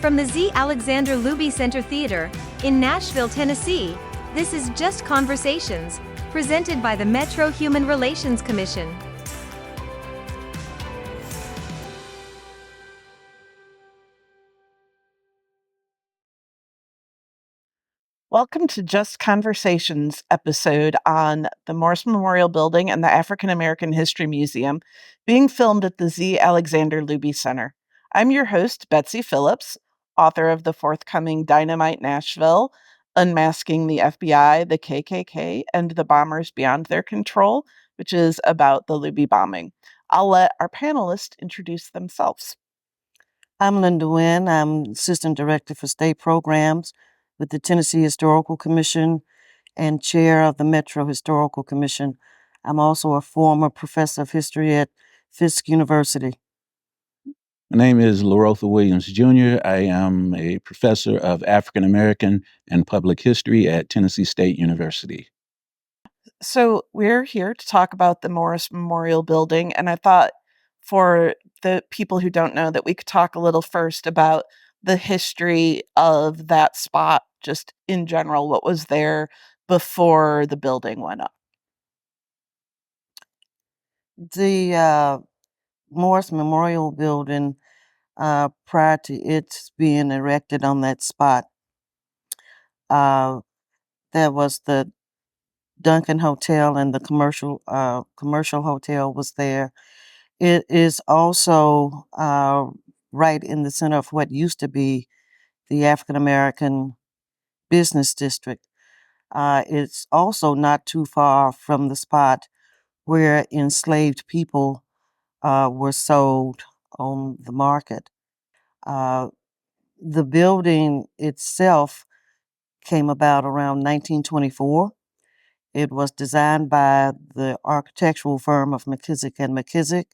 From the Z. Alexander Luby Center Theater, in Nashville, Tennessee, this is Just Conversations, presented by the Metro Human Relations Commission. Welcome to Just Conversations episode on the Morris Memorial Building and the African American History Museum, being filmed at the Z. Alexander Luby Center. I'm your host, Betsy Phillips, author of the forthcoming Dynamite Nashville, Unmasking the FBI, the KKK, and the Bombers Beyond Their Control, which is about the Luby bombing. I'll let our panelists introduce themselves. I'm Linda Wynn. I'm Assistant Director for State Programs with the Tennessee Historical Commission and Chair of the Metro Historical Commission. I'm also a former professor of history at Fisk University. My name is Learotha Williams, Jr. I am a professor of African American and public history at Tennessee State University. So we're here to talk about the Morris Memorial Building, and I thought for the people who don't know that we could talk a little first about the history of that spot, just in general, what was there before the building went up. The Morris Memorial Building, prior to its being erected on that spot, there was the Duncan Hotel, and the commercial hotel was there. It is also right in the center of what used to be the African American Business District. It's also not too far from the spot where enslaved people were sold on the market. The building itself came about around 1924. It was designed by the architectural firm of McKissick and McKissick,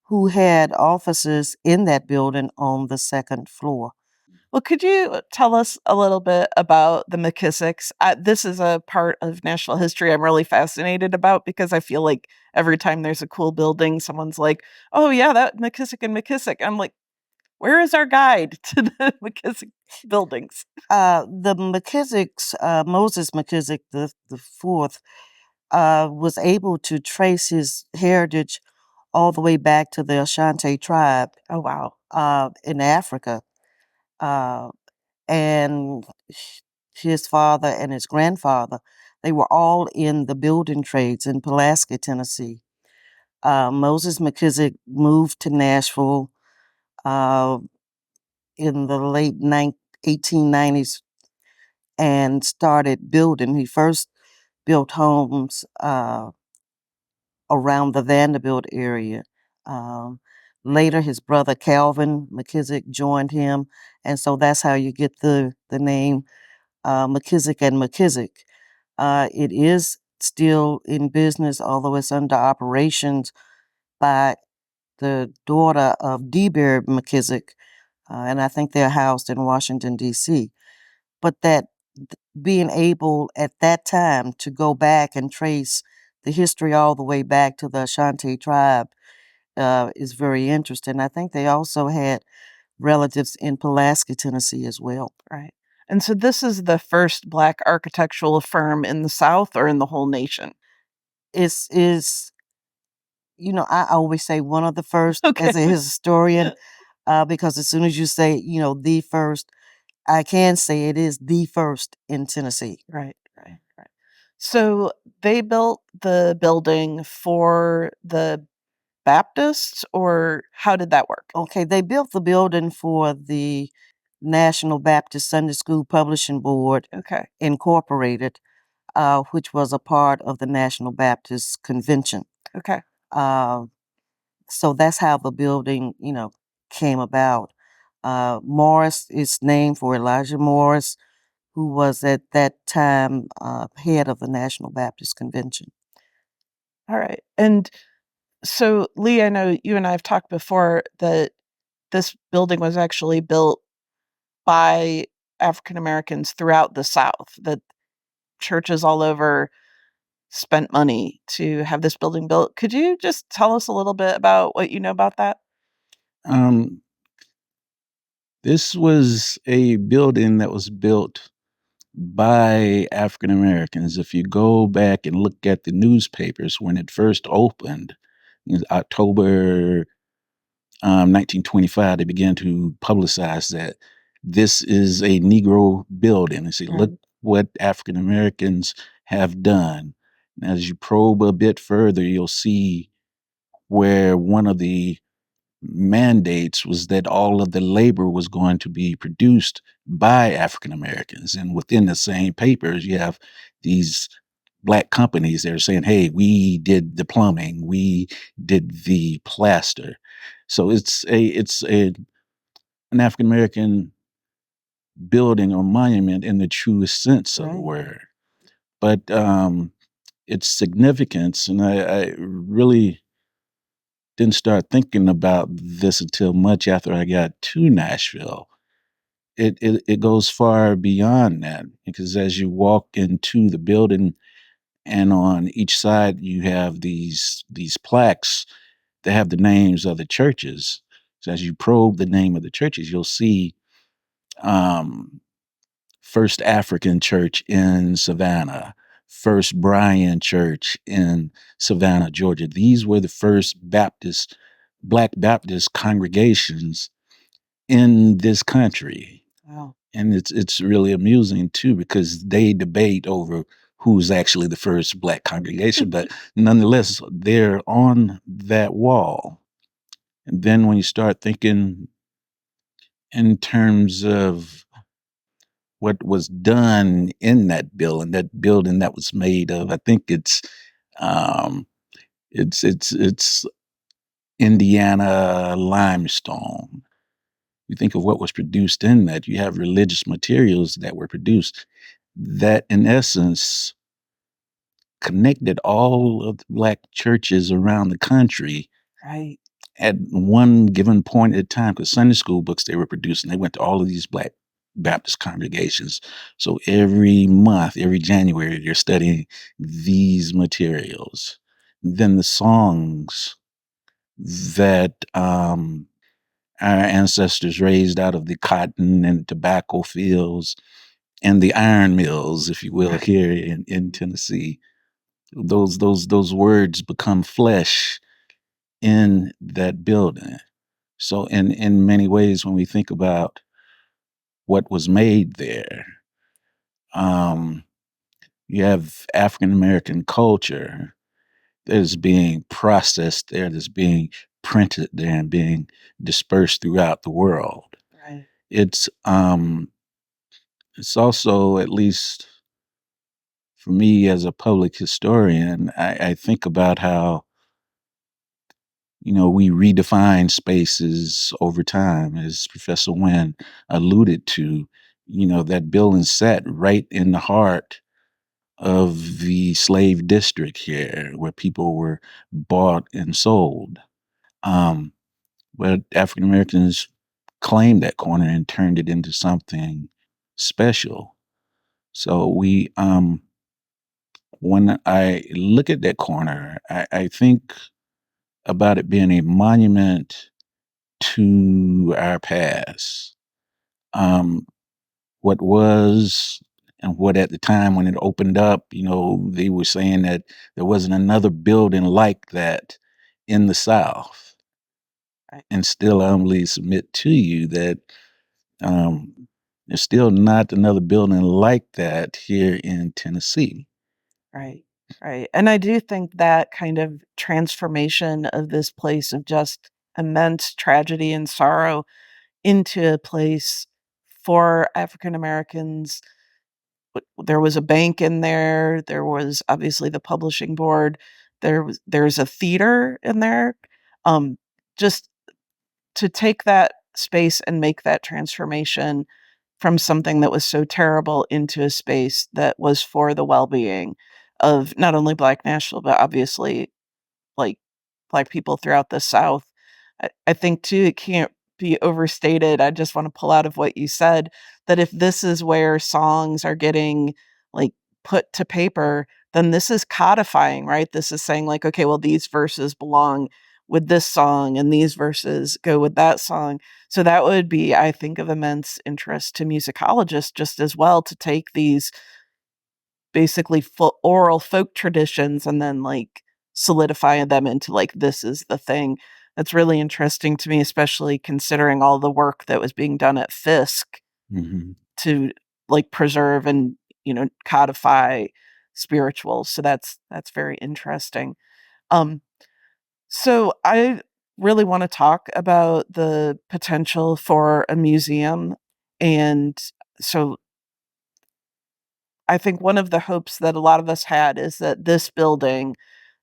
who had offices in that building on the second floor. Well, could you tell us a little bit about the McKissicks? This is a part of Nashville history I'm really fascinated about because I feel like every time there's a cool building, someone's like, oh yeah, that McKissick and McKissick. I'm like, where is our guide to the McKissick buildings? The McKissicks, Moses McKissick the fourth, was able to trace his heritage all the way back to the Ashanti tribe. Oh wow! In Africa, and his father and his grandfather, they were all in the building trades in Pulaski, Tennessee. Moses McKissick moved to Nashville in the late 1890s and started building. He first built homes around the Vanderbilt area. Later, his brother Calvin McKissick joined him, and so that's how you get the name McKissick and McKissick. It is still in business, although it's under operations by the daughter of DeBerry McKissick, and I think they're housed in Washington, D.C. But that being able at that time to go back and trace the history all the way back to the Ashanti tribe is very interesting. I think they also had relatives in Pulaski, Tennessee as well. Right. And so this is the first Black architectural firm in the South or in the whole nation? Is I always say one of the first as a historian, because as soon as you say, the first, I can say it is the first in Tennessee. Right. So they built the building for the Baptists, or how did that work? Okay, they built the building for the National Baptist Sunday School Publishing Board, Incorporated, which was a part of the National Baptist Convention. Okay. So that's how the building, came about. Morris is named for Elijah Morris, who was at that time head of the National Baptist Convention. All right. And so, Lee, I know you and I have talked before that this building was actually built by African Americans throughout the South, that churches all over spent money to have this building built. Could you just tell us a little bit about what you know about that? This was a building that was built by African Americans. If you go back and look at the newspapers when it first opened, in October 1925, they began to publicize that this is a Negro building. They say, look Right. what African Americans have done. And as you probe a bit further, you'll see where one of the mandates was that all of the labor was going to be produced by African Americans. And within the same papers, you have these black companies that are saying, hey, we did the plumbing, we did the plaster. So it's an African American building or monument in the truest sense of the Right. word. But its significance, and I really didn't start thinking about this until much after I got to Nashville. It goes far beyond that, because as you walk into the building and on each side you have these plaques that have the names of the churches. So as you probe the name of the churches, you'll see um, First African Church in Savannah, First Bryan Church in Savannah, Georgia. These were the first Black Baptist congregations in this country. Wow. And it's really amusing too, because they debate over who's actually the first Black congregation, but nonetheless, they're on that wall. And then when you start thinking in terms of what was done in that building that was made of, I think um, it's Indiana limestone. You think of what was produced in that. You have religious materials that were produced that, in essence, connected all of the Black churches around the country Right. at one given point in time. Because Sunday school books they were producing, they went to all of these Black Baptist congregations. So every month, every January, they're studying these materials. Then the songs that our ancestors raised out of the cotton and tobacco fields and the iron mills, if you will, here in Tennessee. Those words become flesh in that building. So in many ways, when we think about what was made there, um, you have African American culture that is being processed there, that's being printed there and being dispersed throughout the world. Right. It's it's also, at least for me as a public historian, I think about how, we redefine spaces over time, as Professor Wynn alluded to. That building sat right in the heart of the slave district here, where people were bought and sold. Um, but African Americans claimed that corner and turned it into something special. So when I look at that corner, I think about it being a monument to our past. Um, what was and what at the time when it opened up, they were saying that there wasn't another building like that in the South. Right. And still I humbly submit to you that um, there's still not another building like that here in Tennessee. Right. Right. And I do think that kind of transformation of this place of just immense tragedy and sorrow into a place for African Americans. There was a bank in there. There was obviously the publishing board. There's a theater in there. Just to take that space and make that transformation from something that was so terrible into a space that was for the well-being of not only Black Nashville, but obviously, like, Black people throughout the South. I think too, it can't be overstated. I just wanna pull out of what you said, that if this is where songs are getting, like, put to paper, then this is codifying, right? This is saying like, "Okay, well, these verses belong with this song and these verses go with that song. So that would be, I think, of immense interest to musicologists just as well, to take these basically full oral folk traditions and then like solidify them into like, this is the thing. That's really interesting to me, especially considering all the work that was being done at Fisk Hmm. to like preserve and, codify spirituals. So that's very interesting. So I really want to talk about the potential for a museum. And so I think one of the hopes that a lot of us had is that this building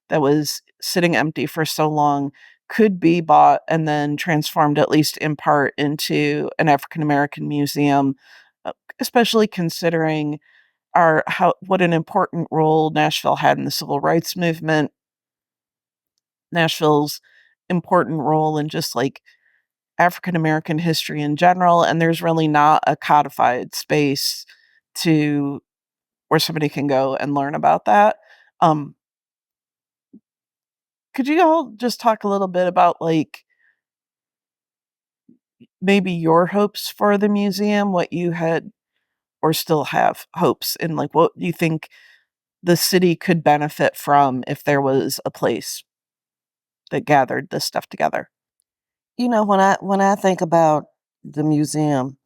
that was sitting empty for so long could be bought and then transformed, at least in part, into an African American museum, especially considering what an important role Nashville had in the civil rights movement, Nashville's important role in just like African American history in general, and there's really not a codified space to where somebody can go and learn about that. Um, could you all just talk a little bit about like maybe your hopes for the museum, what you had or still have hopes in, like what you think the city could benefit from if there was a place that gathered this stuff together? When I think about the museum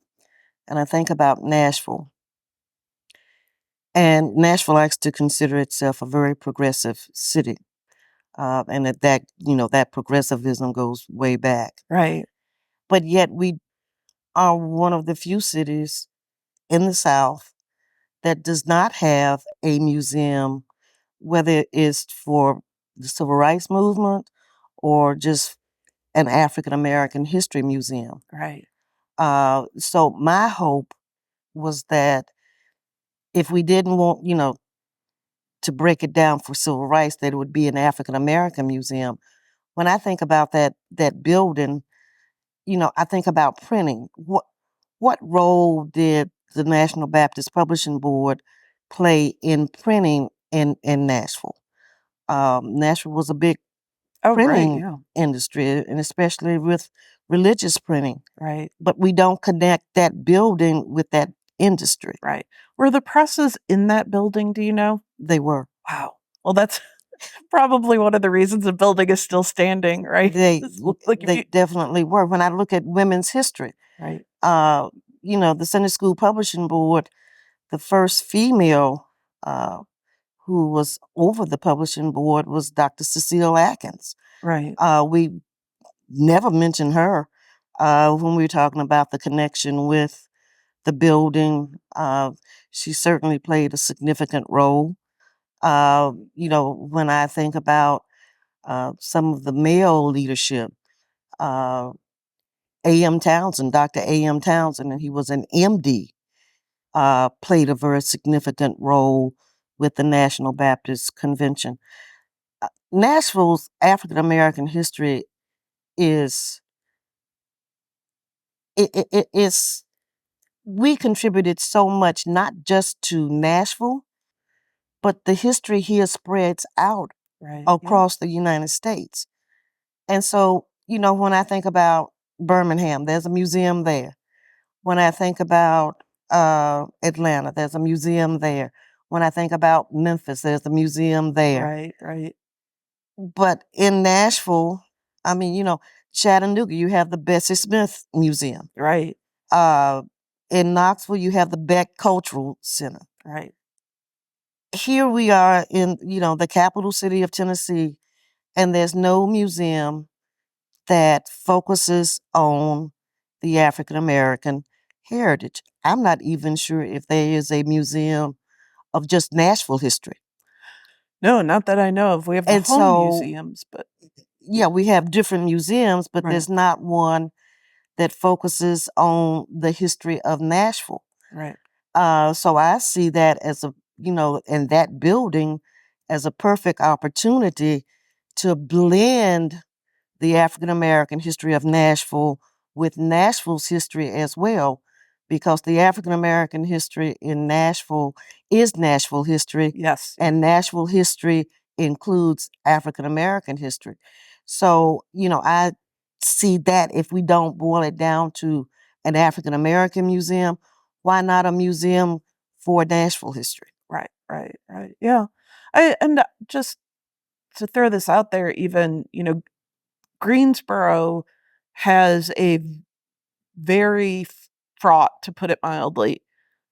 and I think about Nashville, and Nashville likes to consider itself a very progressive city, and that progressivism goes way back. Right. But yet we are one of the few cities in the South that does not have a museum, whether it's for the civil rights movement or just an African American history museum. Right. So my hope was that if we didn't want, to break it down for civil rights, that it would be an African American museum. When I think about that building, I think about printing. What role did the National Baptist Publishing Board play in printing in Nashville? Nashville was a big Oh, right. printing Yeah. industry, and especially with religious printing. Right. But we don't connect that building with that industry. Right. Were the presses in that building, do you know? They were. Wow. Well, that's probably one of the reasons the building is still standing, right? They Like if they you, definitely were. When I look at women's history, right. the Sunday School Publishing Board, the first female who was over the publishing board was Dr. Cecile Atkins. Right. We never mentioned her when we were talking about the connection with the building. She certainly played a significant role. When I think about some of the male leadership, A.M. Townsend, Dr. A.M. Townsend, and he was an MD, played a very significant role with the National Baptist Convention. Nashville's African American history is it's we contributed so much, not just to Nashville, but the history here spreads out Right. across the United States. And so, when I think about Birmingham, there's a museum there. When I think about Atlanta, there's a museum there. When I think about Memphis, there's a museum there. Right. Right. But in Nashville, Chattanooga, you have the Betsy Smith Museum. Right. In Knoxville, you have the Beck Cultural Center. Right. Here we are in, the capital city of Tennessee, and there's no museum that focuses on the African American heritage. I'm not even sure if there is a museum of just Nashville history. No, not that I know of. We have the And home so- museums, but Yeah, we have different museums, but Right. there's not one that focuses on the history of Nashville. right. So I see that as and that building as a perfect opportunity to blend the African American history of Nashville with Nashville's history as well, because the African American history in Nashville is Nashville history, Yes. and Nashville history includes African American history. So, I see that if we don't boil it down to an African American museum, why not a museum for Nashville history? Right. Yeah. And just to throw this out there, even, Greensboro has a very fraught, to put it mildly,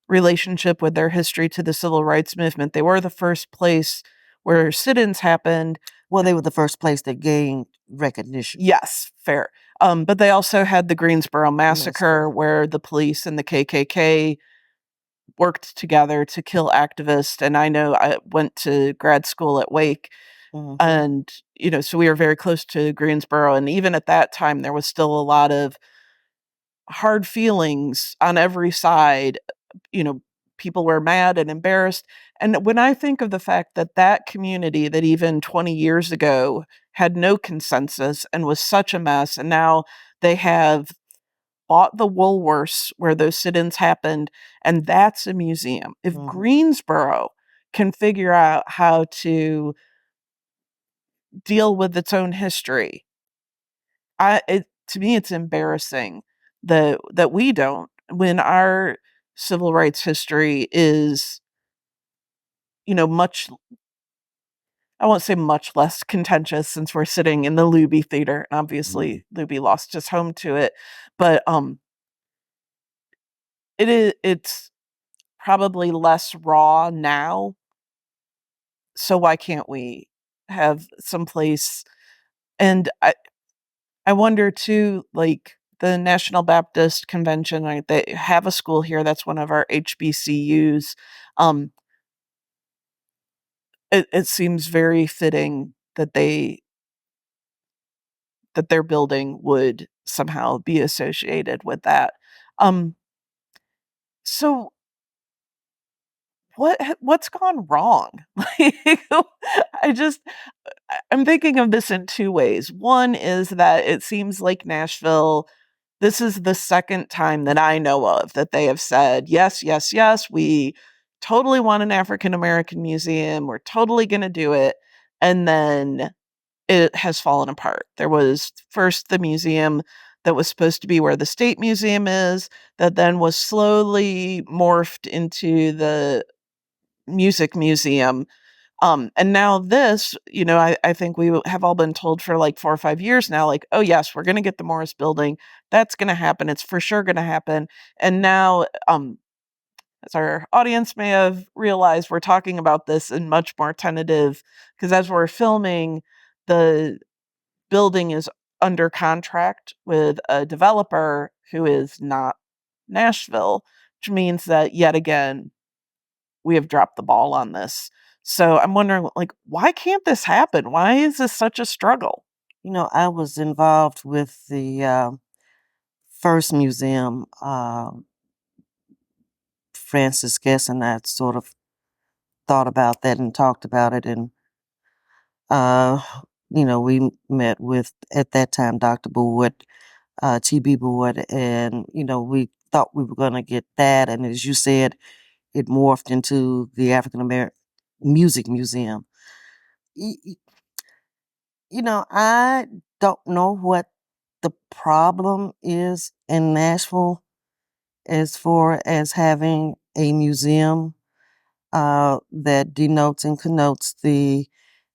relationship with their history to the civil rights movement. They were the first place where sit-ins happened. Well, they were the first place that gained recognition. Yes, fair. But they also had the Greensboro Massacre, where the police and the KKK worked together to kill activists. And I know I went to grad school at Wake, and, so we were very close to Greensboro. And even at that time, there was still a lot of hard feelings on every side. People were mad and embarrassed. And when I think of the fact that that community that even 20 years ago had no consensus and was such a mess, and now they have bought the Woolworths where those sit-ins happened, and that's a museum. If Greensboro can figure out how to deal with its own history, to me, it's embarrassing that we don't, when our civil rights history is, much, I won't say much less contentious, since we're sitting in the Luby Theater. Obviously, Luby lost his home to it, but it's probably less raw now. So why can't we have some place? And I wonder too, like the National Baptist Convention, right, they have a school here. That's one of our HBCUs. It seems very fitting that their building would somehow be associated with that. So what's gone wrong? Like, I'm thinking of this in two ways. One is that it seems like Nashville, this is the second time that I know of that they have said, yes, yes, yes, we totally want an African American museum. We're totally going to do it. And then it has fallen apart. There was first the museum that was supposed to be where the State Museum is, that then was slowly morphed into the Music Museum. And now this, I think we have all been told for like 4 or 5 years now, like, oh yes, we're going to get the Morris building. That's going to happen. It's for sure going to happen. And now, as our audience may have realized, we're talking about this in much more tentative, because as we're filming, the building is under contract with a developer who is not Nashville, which means that yet again, we have dropped the ball on this. So I'm wondering, like, why can't this happen? Why is this such a struggle? I was involved with the first museum. Francis Guest and I sort of thought about that and talked about it. And, we met with, at that time, Dr. Board, T.B. Board, and, we thought we were going to get that. And as you said, it morphed into the African American Music Museum. I don't know what the problem is in Nashville as far as having a museum that denotes and connotes the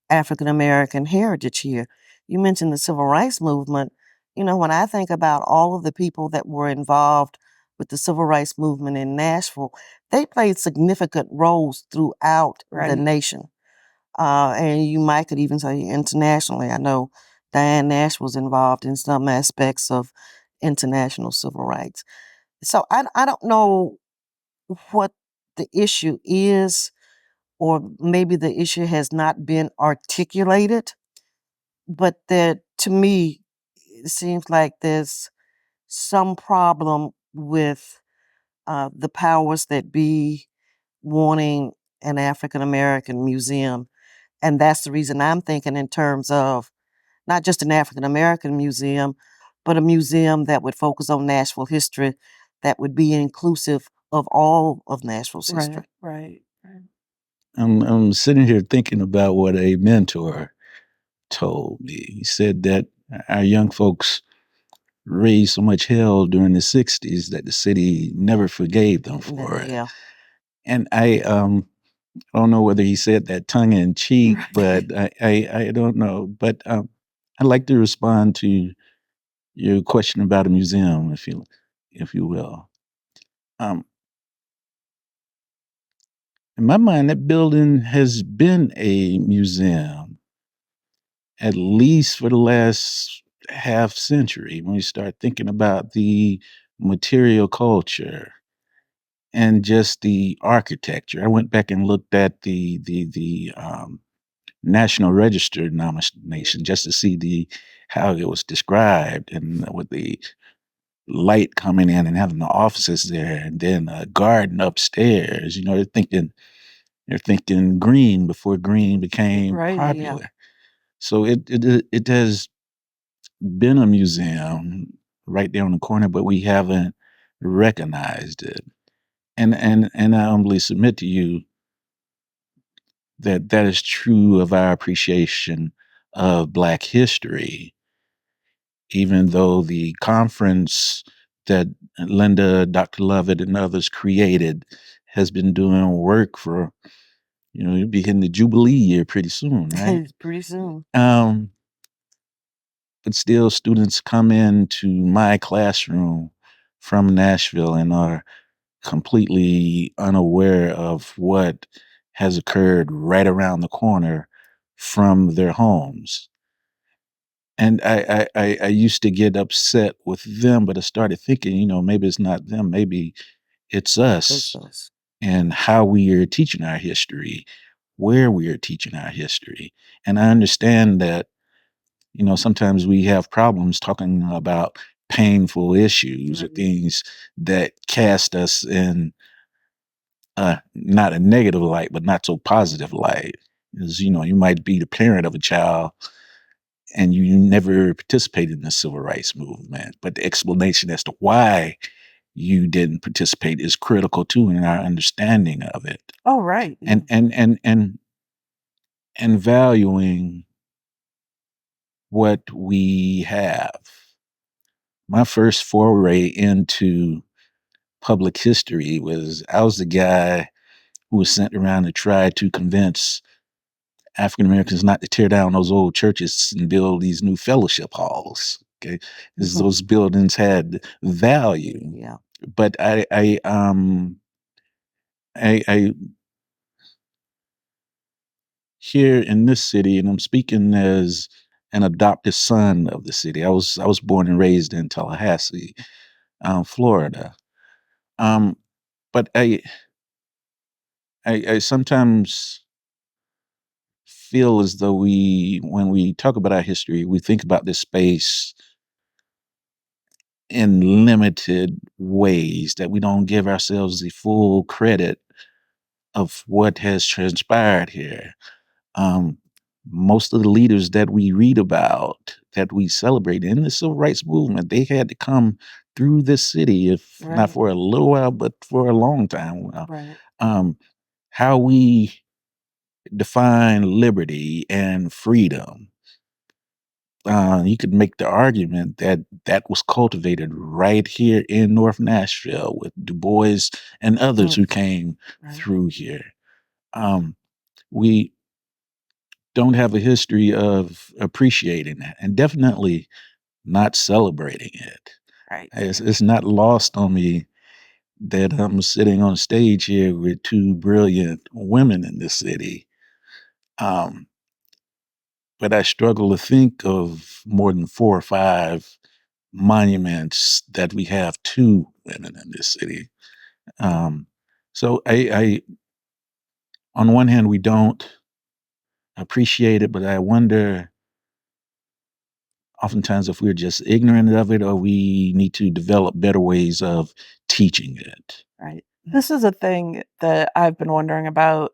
African American heritage here. You mentioned the civil rights movement. When I think about all of the people that were involved with the civil rights movement in Nashville, they played significant roles throughout the nation. And you might could even say internationally. I know Diane Nash was involved in some aspects of international civil rights. So I don't know what the issue is, or maybe the issue has not been articulated, but that to me, it seems like there's some problem with the powers that be wanting an African American museum. And that's the reason I'm thinking in terms of not just an African American museum, but a museum that would focus on Nashville history, that would be inclusive of all of Nashville's history. Right. I'm sitting here thinking about what a mentor told me. He said that our young folks raised so much hell during the 60s that the city never forgave them for it. Yeah. And I don't know whether he said that tongue in cheek, Right. but I don't know. But I'd like to respond to your question about a museum, if you will. Um, in my mind, that building has been a museum at least for the last half century. When you start thinking about the material culture and just the architecture, I went back and looked at the National Register nomination just to see the how it was described and with the light coming in and having the offices there and then a garden upstairs. You know, they're thinking green before green became Right. Yeah. popular. So it has been a museum right there on the corner, but we haven't recognized it. And I humbly submit to you that that is true of our appreciation of Black history, even though the conference that Linda, Dr. Lovett, and others created has been doing work for, you'll be hitting the Jubilee year pretty soon, right? Pretty soon. But still, students come into my classroom from Nashville and are completely unaware of what has occurred right around the corner from their homes. And I used to get upset with them, but I started thinking, maybe it's not them, maybe it's It's us us. and how we are teaching our history, where we are teaching our history. And I understand that, sometimes we have problems talking about painful issues or Right. things that cast us in not a negative light, but not so positive light. Because, you might be the parent of a child and you never participated in the civil rights movement, but the explanation as to why you didn't participate is critical too in our understanding of it. Oh, right. Yeah. And valuing what we have. My first foray into public history I was the guy who was sent around to try to convince African Americans not to tear down those old churches and build these new fellowship halls. Okay, because those buildings had value. Yeah. But I here in this city, and I'm speaking as an adopted son of the city. I was born and raised in Tallahassee, Florida. Um, but I sometimes feel as though when we talk about our history, we think about this space in limited ways, that we don't give ourselves the full credit of what has transpired here. Um, Most of the leaders that we read about, that we celebrate in the civil rights movement, they had to come through this city, if not Right. for a little while, but for a long time. Right. Um, how we define liberty and freedom. You could make the argument that that was cultivated right here in North Nashville with Du Bois and others who came Right. through here. Um, we don't have a history of appreciating that and definitely not celebrating it. Right. It's not lost on me that I'm sitting on stage here with two brilliant women in this city. Um, but I struggle to think of more than 4 or 5 monuments that we have to women in this city. Um, so on one hand, we don't appreciate it, but I wonder oftentimes if we're just ignorant of it or we need to develop better ways of teaching it. Right. This is a thing that I've been wondering about,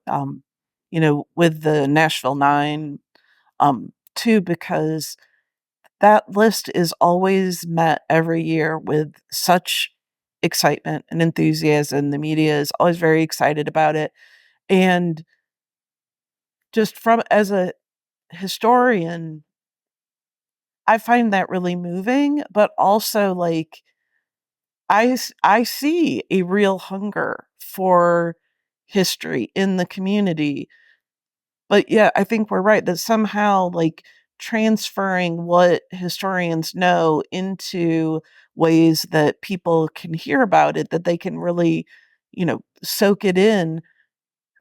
with the Nashville 9, too, because that list is always met every year with such excitement and enthusiasm. The media is always very excited about it. And just from as a historian, I find that really moving, but also like I see a real hunger for history in the community. But yeah, I think we're right that somehow like transferring what historians know into ways that people can hear about it, that they can really, soak it in.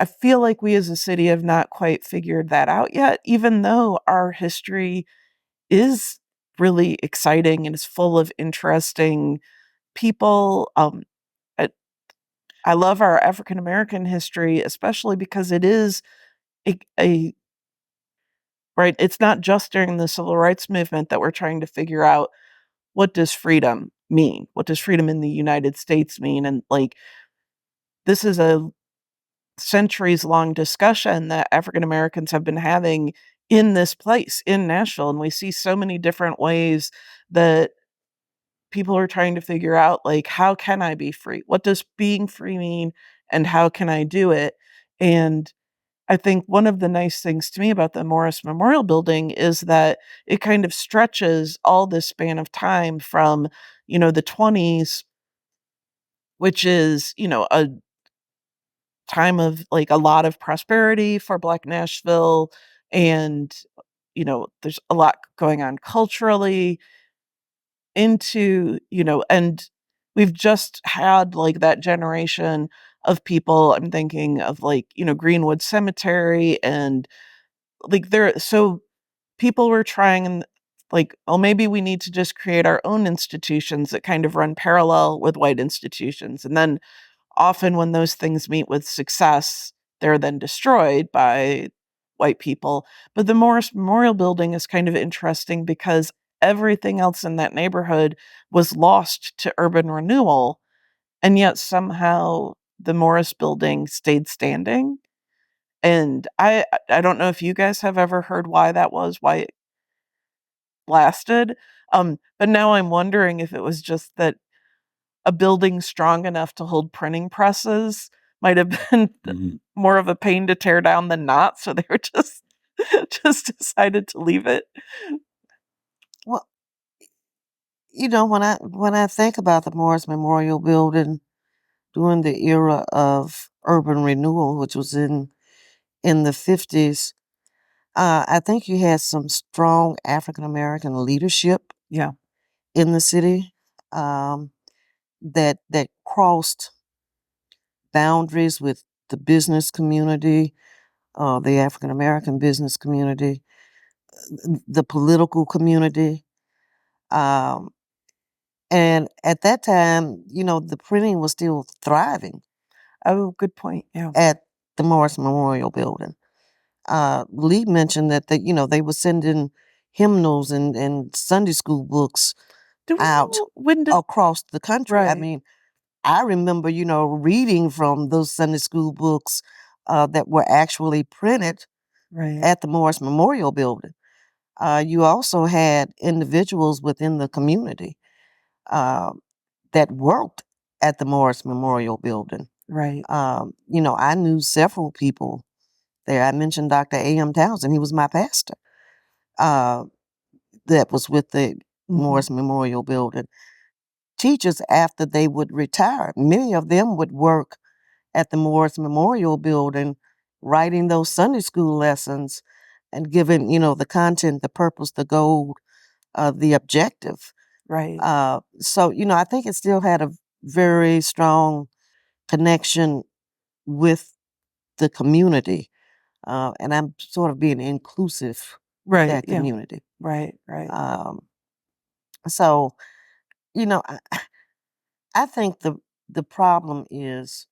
I feel like we as a city have not quite figured that out yet, even though our history is really exciting and is full of interesting people. I, I love our African American history, especially because it is a right. It's not just during the civil rights movement that we're trying to figure out what does freedom mean? What does freedom in the United States mean? And like, this is a centuries long discussion that African Americans have been having in this place, in Nashville. And we see so many different ways that people are trying to figure out, like, how can I be free? What does being free mean? And how can I do it? And I think one of the nice things to me about the Morris Memorial Building is that it kind of stretches all this span of time from, the 20s, which is, a time of like a lot of prosperity for Black Nashville. And, there's a lot going on culturally into, and we've just had like that generation of people. I'm thinking of like, Greenwood Cemetery and like so people were trying and like, oh, maybe we need to just create our own institutions that kind of run parallel with white institutions. And then often when those things meet with success, they're then destroyed by white people. But the Morris Memorial Building is kind of interesting because everything else in that neighborhood was lost to urban renewal. And yet somehow the Morris Building stayed standing. And I don't know if you guys have ever heard why that was, why it lasted. But now I'm wondering if it was just that a building strong enough to hold printing presses might have been more of a pain to tear down than not. So they were just decided to leave it. Well, when I think about the Morris Memorial Building during the era of urban renewal, which was in the 50s, I think you had some strong African American leadership Yeah. in the city, that crossed boundaries with the business community, the African American business community, the political community. Um, and at that time, the printing was still thriving Oh, good point. Yeah. at the Morris Memorial Building. Lee mentioned that they were sending hymnals and Sunday school books Do we out know when did across the country. I right. mean, I remember, reading from those Sunday school books that were actually printed Right. at the Morris Memorial Building. You also had individuals within the community uh, that worked at the Morris Memorial Building. Right. I knew several people there. I mentioned Dr. A.M. Townsend. He was my pastor. That was with the Morris Memorial Building. Teachers, after they would retire, many of them would work at the Morris Memorial Building, writing those Sunday school lessons and giving, the content, the purpose, the goal, the objective. Right. So, I think it still had a very strong connection with the community. And I'm sort of being inclusive with Right. that Yeah. community. Right. Right. So, I think the problem is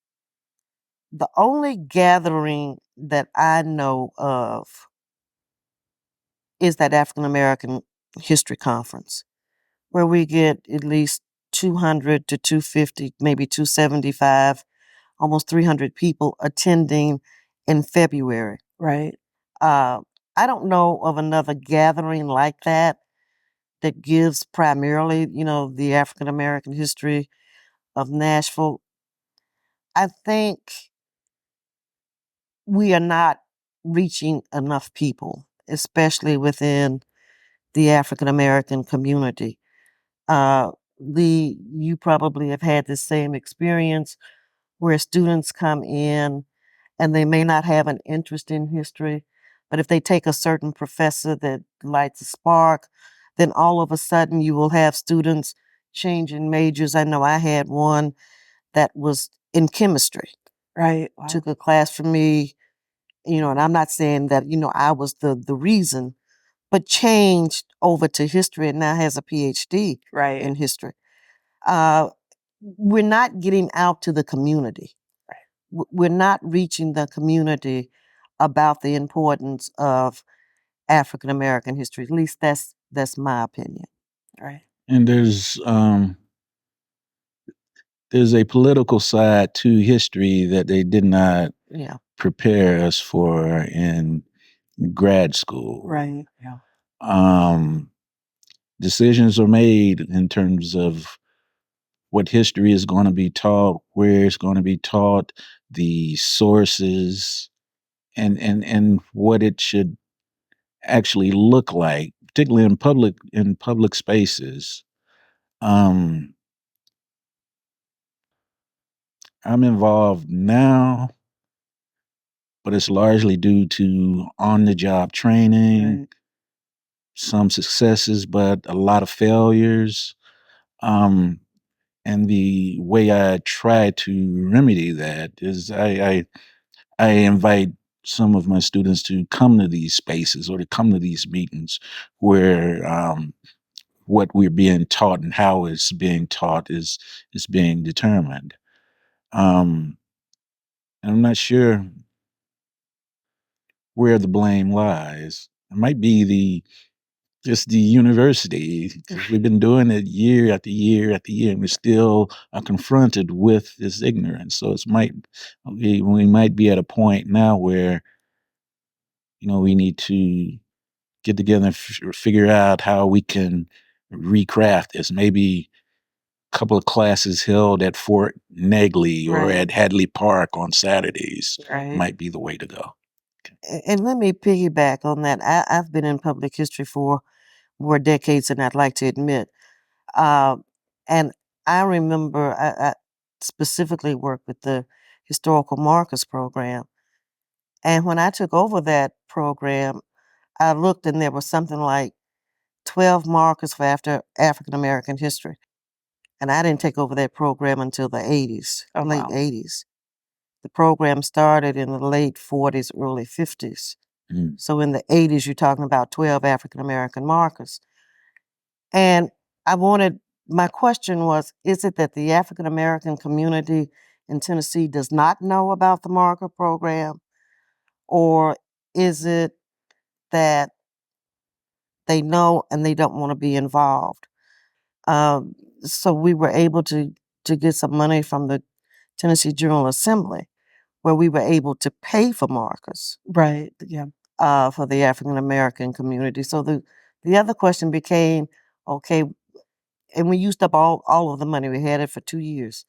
the only gathering that I know of is that African American History Conference, where we get at least 200 to 250, maybe 275, almost 300 people attending in February. Right. I don't know of another gathering like that gives primarily, the African American history of Nashville. I think we are not reaching enough people. especially within the African American community. Lee, you probably have had the same experience where students come in and they may not have an interest in history, but if they take a certain professor that lights a spark, then all of a sudden you will have students changing majors. I know I had one that was in chemistry. Right. Wow. Took a class from me, and I'm not saying that, I was the reason, but changed over to history and now has a PhD Right. in history. We're not getting out to the community. We're not reaching the community about the importance of African American history. At least that's my opinion. Right. And there's a political side to history that they did not Yeah. prepare us for in grad school. Right. Yeah. Decisions are made in terms of what history is going to be taught, where it's going to be taught, the sources, and what it should actually look like, particularly in public spaces. I'm involved now, but it's largely due to on-the-job training, Right. some successes, but a lot of failures. And the way I try to remedy that is I invite some of my students to come to these spaces or to come to these meetings where what we're being taught and how it's being taught is being determined. And I'm not sure where the blame lies. It might be just the university, 'cause we've been doing it year after year after year, and we still are confronted with this ignorance. So we might be at a point now where, we need to get together and figure out how we can recraft this. Maybe a couple of classes held at Fort Negley or Right. at Hadley Park on Saturdays Right. might be the way to go. And let me piggyback on that. I've been in public history for more decades than I'd like to admit. And I remember I specifically worked with the Historical Markers Program. And when I took over that program, I looked and there was something like 12 markers for African American history. And I didn't take over that program until the 80s, Oh, late wow. 80s. The program started in the late 40s, early 50s. Mm. So in the 80s, you're talking about 12 African American markers. And my question was, is it that the African American community in Tennessee does not know about the marker program? Or is it that they know and they don't want to be involved? So we were able to get some money from the Tennessee General Assembly, where we were able to pay for markers. Right. Yeah. For the African American community. So the other question became, okay, and we used up all of the money. We had it for 2 years.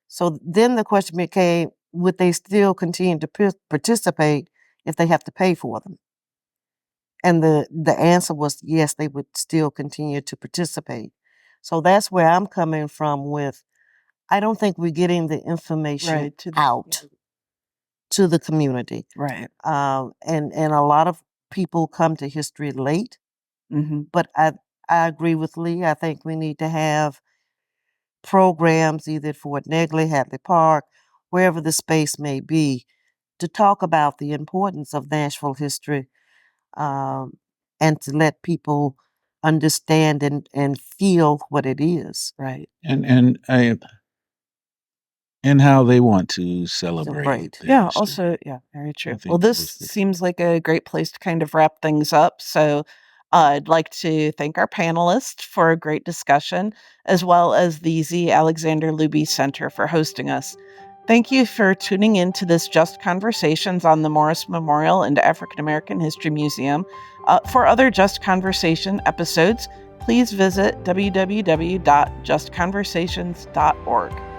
So then the question became, would they still continue to participate if they have to pay for them? And the answer was yes, they would still continue to participate. So that's where I'm coming from with, I don't think we're getting the information Right. out to the community. Right. And a lot of people come to history late. Mm-hmm. But I agree with Lee. I think we need to have programs either at Fort Negley, Hadley Park, wherever the space may be, to talk about the importance of Nashville history, and to let people understand and feel what it is. Right. And how they want to celebrate. their Yeah. history. Also, yeah, very true. I think Well, this both of- seems like a great place to kind of wrap things up. So I'd like to thank our panelists for a great discussion, as well as the Z. Alexander Luby Center for hosting us. Thank you for tuning in to this Just Conversations on the Morris Memorial and African American History Museum. For other Just Conversation episodes, please visit www.justconversations.org.